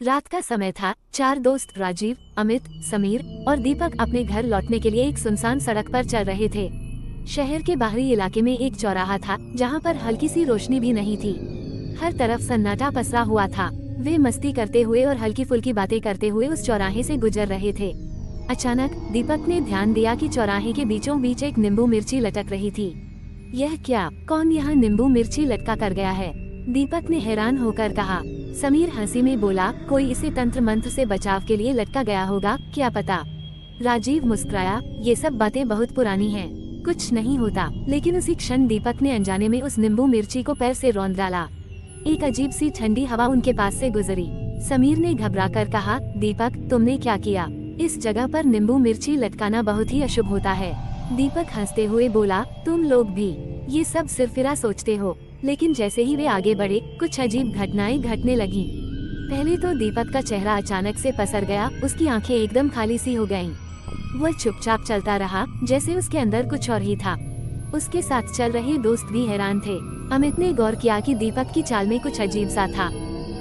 रात का समय था। चार दोस्त राजीव, अमित, समीर और दीपक अपने घर लौटने के लिए एक सुनसान सड़क पर चल रहे थे। शहर के बाहरी इलाके में एक चौराहा था जहां पर हल्की सी रोशनी भी नहीं थी। हर तरफ सन्नाटा पसरा हुआ था। वे मस्ती करते हुए और हल्की फुल्की बातें करते हुए उस चौराहे से गुजर रहे थे। अचानक दीपक ने ध्यान दिया कि चौराहे के बीचों बीच एक नींबू मिर्ची लटक रही थी। यह क्या? कौन यहाँ नींबू मिर्ची लटका कर गया है? दीपक ने हैरान होकर कहा। समीर हंसी में बोला, कोई इसे तंत्र मंत्र से बचाव के लिए लटका गया होगा, क्या पता। राजीव मुस्कुराया, ये सब बातें बहुत पुरानी हैं, कुछ नहीं होता। लेकिन उसी क्षण दीपक ने अनजाने में उस नींबू मिर्ची को पैर से रौंद डाला। एक अजीब सी ठंडी हवा उनके पास से गुजरी। समीर ने घबराकर कहा, दीपक तुमने क्या किया? इस जगह पर नींबू मिर्ची लटकाना बहुत ही अशुभ होता है। दीपक हंसते हुए बोला, तुम लोग भी ये सब सिरफिरा सोचते हो। लेकिन जैसे ही वे आगे बढ़े, कुछ अजीब घटनाएं घटने लगी। पहले तो दीपक का चेहरा अचानक से पसर गया, उसकी आंखें एकदम खाली सी हो गईं। वह चुपचाप चलता रहा, जैसे उसके अंदर कुछ और ही था। उसके साथ चल रहे दोस्त भी हैरान थे। अमित ने गौर किया कि दीपक की चाल में कुछ अजीब सा था।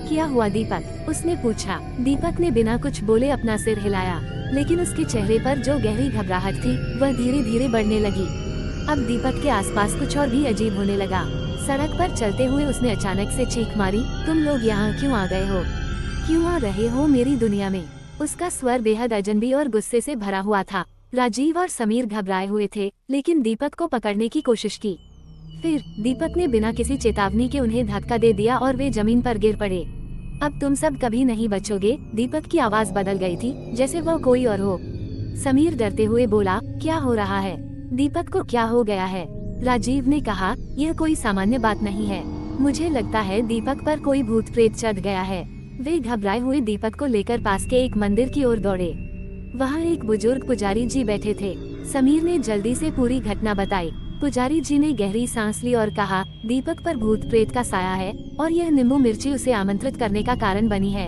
क्या हुआ दीपक? उसने पूछा। दीपक ने बिना कुछ बोले अपना सिर हिलाया, लेकिन उसके चेहरे पर जो गहरी घबराहट थी वह धीरे धीरे बढ़ने लगी। अब दीपक के आसपास कुछ और भी अजीब होने लगा। सड़क पर चलते हुए उसने अचानक से चीख मारी, तुम लोग यहाँ क्यों आ गए हो? क्यों आ रहे हो मेरी दुनिया में? उसका स्वर बेहद अजनबी और गुस्से से भरा हुआ था। राजीव और समीर घबराए हुए थे, लेकिन दीपक को पकड़ने की कोशिश की। फिर दीपक ने बिना किसी चेतावनी के उन्हें धक्का दे दिया और वे जमीन पर गिर पड़े। अब तुम सब कभी नहीं बचोगे। दीपक की आवाज बदल गई थी, जैसे वह कोई और हो। समीर डरते हुए बोला, क्या हो रहा है? दीपक को क्या हो गया है? राजीव ने कहा, यह कोई सामान्य बात नहीं है। मुझे लगता है दीपक पर कोई भूत प्रेत चढ़ गया है। वे घबराए हुए दीपक को लेकर पास के एक मंदिर की ओर दौड़े। वहाँ एक बुजुर्ग पुजारी जी बैठे थे। समीर ने जल्दी से पूरी घटना बताई। पुजारी जी ने गहरी सांस ली और कहा, दीपक पर भूत प्रेत का साया है और यह नींबू मिर्ची उसे आमंत्रित करने का कारण बनी है।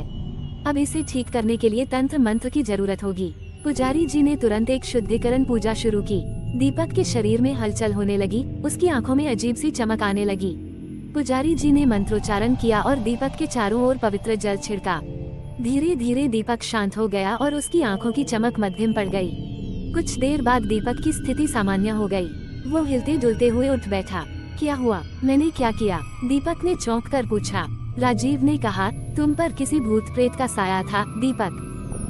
अब इसे ठीक करने के लिए तंत्र मंत्र की जरूरत होगी। पुजारी जी ने तुरंत एक शुद्धिकरण पूजा शुरू की। दीपक के शरीर में हलचल होने लगी, उसकी आंखों में अजीब सी चमक आने लगी। पुजारी जी ने मंत्रोच्चारण किया और दीपक के चारों ओर पवित्र जल छिड़का। धीरे धीरे दीपक शांत हो गया और उसकी आंखों की चमक मध्यम पड़ गई। कुछ देर बाद दीपक की स्थिति सामान्य हो गई। वो हिलते डुलते हुए उठ बैठा। क्या हुआ? मैंने क्या किया? दीपक ने चौंक कर पूछा। राजीव ने कहा, तुम पर किसी भूत प्रेत का साया था दीपक।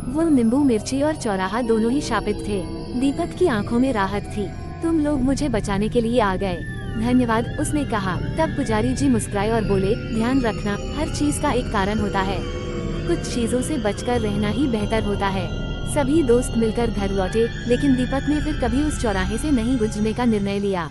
वो नींबू मिर्ची और चौराहा दोनों ही शापित थे। दीपक की आंखों में राहत थी। तुम लोग मुझे बचाने के लिए आ गए, धन्यवाद, उसने कहा। तब पुजारी जी मुस्कुराए और बोले, ध्यान रखना, हर चीज का एक कारण होता है। कुछ चीजों से बचकर रहना ही बेहतर होता है। सभी दोस्त मिलकर घर लौटे, लेकिन दीपक ने फिर कभी उस चौराहे से नहीं गुजरने का निर्णय लिया।